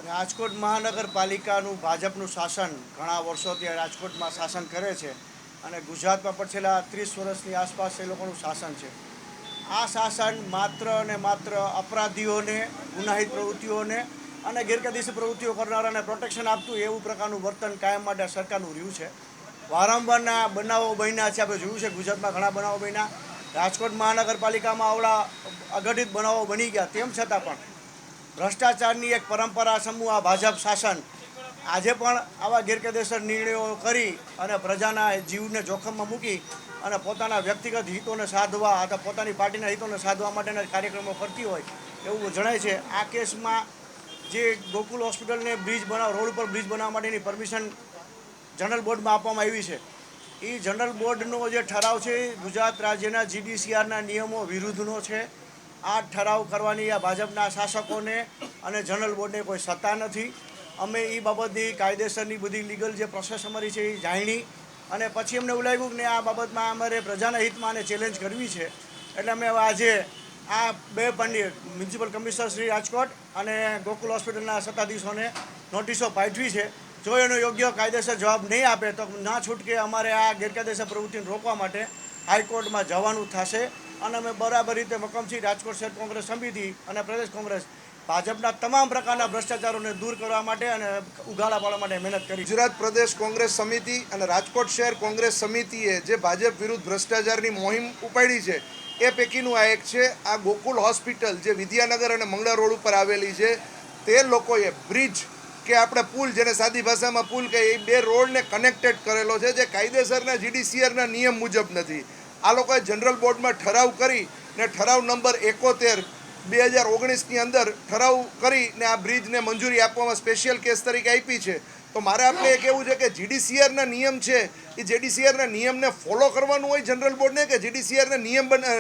રાજકોટ મહાનગરપાલિકાનું ભાજપનું શાસન ઘણા વર્ષોથી રાજકોટમાં શાસન કરે છે અને ગુજરાતમાં પણ છેલ્લા 30 વર્ષની આસપાસ એ લોકોનું શાસન છે. આ શાસન માત્ર અને માત્ર અપરાધીઓને, ગુનાહિત પ્રવૃત્તિઓને અને ગેરકાયદેસર પ્રવૃત્તિઓ કરનારાને પ્રોટેક્શન આપતું એવું પ્રકારનું વર્તન કાયમ માટે સરકારનું રહ્યું છે. વારંવારના બનાવો બન્યા છે, આપણે જોયું છે ગુજરાતમાં ઘણા બનાવો બન્યા. રાજકોટ મહાનગરપાલિકામાં આવડા અઘટિત બનાવો બની ગયા, તેમ છતાં પણ ભ્રષ્ટાચારની એક પરંપરા સમૂહ આ ભાજપ શાસન આજે પણ આવા ગેરકાયદેસર નિર્ણયો કરી અને પ્રજાના જીવને જોખમમાં મૂકી અને પોતાના વ્યક્તિગત હિતોને સાધવા અથવા પોતાની પાર્ટીના હિતોને સાધવા માટેના કાર્યક્રમો કરતી હોય એવું જણાય છે. આ કેસમાં જે ગોકુલ હોસ્પિટલને રોડ ઉપર બ્રિજ બનાવવા માટેની પરમિશન જનરલ બોર્ડમાં આપવામાં આવી છે, એ જનરલ બોર્ડનો જે ઠરાવ છે એ ગુજરાત રાજ્યના જીડીસીઆરના નિયમો વિરુદ્ધનો છે. આ ઠરાવ કરવાની આ ભાજપના શાસકોને અને જનરલ બોર્ડને કોઈ સત્તા નથી. અમે એ બાબતની કાયદેસરની બધી લીગલ જે પ્રોસેસ અમારી છે એ જાણી અને પછી અમને એવું લાગ્યું કે આ બાબતમાં અમારે પ્રજાના હિતમાં આને ચેલેન્જ કરવી છે. એટલે અમે આજે આ બે મ્યુનિસિપલ કમિશનર શ્રી રાજકોટ અને ગોકુલ હોસ્પિટલના સત્તાધીશોને નોટિસો પાઠવી છે. જો એનો યોગ્ય કાયદેસર જવાબ નહીં આપે તો ના છૂટકે અમારે આ ગેરકાયદેસર પ્રવૃત્તિને રોકવા માટે હાઈકોર્ટમાં જવાનું થશે. અને અમે બરાબર રીતે મકમથી રાજકોટ શહેર કોંગ્રેસ સમિતિ અને પ્રદેશ કોંગ્રેસ ભાજપના તમામ પ્રકારના ભ્રષ્ટાચારોને દૂર કરવા માટે અને ઉગાડા પાડવા માટે મહેનત કરી. ગુજરાત પ્રદેશ કોંગ્રેસ સમિતિ અને રાજકોટ શહેર કોંગ્રેસ સમિતિએ જે ભાજપ વિરુદ્ધ ભ્રષ્ટાચારની મુહિમ ઉપાડી છે એ પૈકીનું આ એક છે. આ ગોકુલ હોસ્પિટલ જે વિદ્યાનગર અને મંગળા રોડ ઉપર આવેલી છે, તે લોકોએ બ્રિજ કે આપણે પુલ, જેને સાદી ભાષામાં પુલ કહે, એ બે રોડને કનેક્ટેડ કરેલો છે જે કાયદેસરના જીડીસીઆરના નિયમ મુજબ નથી. આ લોકોએ જનરલ બોર્ડમાં ઠરાવ કરી ને ઠરાવ નંબર 71 2019ની અંદર ઠરાવ કરીને આ બ્રિજને મંજૂરી આપવામાં સ્પેશિયલ કેસ તરીકે આપી છે. તો મારે આપણે એ કહેવું છે કે જીડીસીઆરના નિયમ છે એ જીડીસીઆરના નિયમને ફોલો કરવાનું હોય જનરલ બોર્ડને, કે જીડીસીઆરના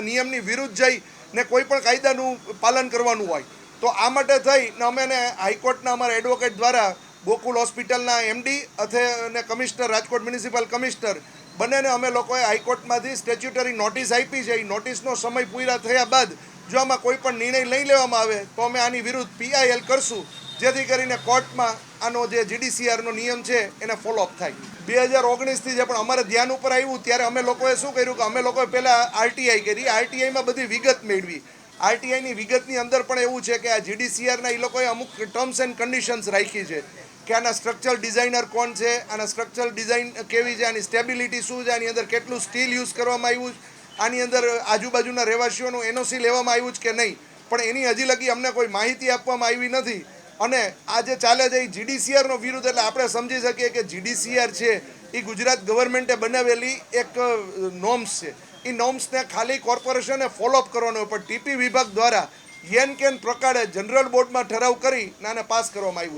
નિયમની વિરુદ્ધ જઈને કોઈ પણ કાયદાનું પાલન કરવાનું હોય. તો આ માટે થઈને અમે હાઈકોર્ટના અમારા એડવોકેટ દ્વારા ગોકુલ હોસ્પિટલના એમડી અને કમિશનર, રાજકોટ મ્યુનિસિપલ કમિશનર બંનેને અમે લોકોએ હાઈકોર્ટમાંથી સ્ટેચ્યુટરી નોટિસ આપી છે. એ નોટિસનો સમય પૂરા થયા બાદ જો આમાં કોઈ પણ નિર્ણય લઈ લેવામાં આવે તો અમે આની વિરુદ્ધ પીઆઈએલ કરશું, જેથી કરીને કોર્ટમાં આનો જે જીડીસીઆરનો નિયમ છે એને ફોલોઅપ થાય. 2019થી જે પણ અમારે ધ્યાન ઉપર આવ્યું ત્યારે અમે લોકોએ શું કર્યું કે અમે લોકોએ પહેલાં આરટીઆઈ કરી. આરટીઆઈમાં બધી વિગત મેળવી. આરટીઆઈની વિગતની અંદર પણ એવું છે કે આ જીડીસીઆરના એ લોકોએ અમુક ટર્મ્સ એન્ડ કન્ડિશન્સ રાખી છે કે આના સ્ટ્રક્ચરલ ડિઝાઇનર કોણ છે, આના સ્ટ્રક્ચરલ ડિઝાઇન કેવી છે, આની સ્ટેબિલિટી શું છે, આની અંદર કેટલું સ્ટીલ યુઝ કરવામાં આવ્યું છે, આની અંદર આજુબાજુના રહેવાસીઓનું એનઓસી લેવામાં આવ્યું છે કે નહીં, પણ એની હજી લગી અમને કોઈ માહિતી આપવામાં આવી નથી. અને આ જે ચાલે છે એ જીડીસીઆરનો વિરુદ્ધ, એટલે આપણે સમજી શકીએ કે જીડીસીઆર છે એ ગુજરાત ગવર્મેન્ટે બનાવેલી એક નોર્મ્સ છે. એ નોર્મ્સને ખાલી કોર્પોરેશને ફોલોઅપ કરવાનો હોય, પણ ટીપી વિભાગ દ્વારા યેન કેન પ્રકારે જનરલ બોર્ડમાં ઠરાવ કરી આને પાસ કરવામાં આવ્યું.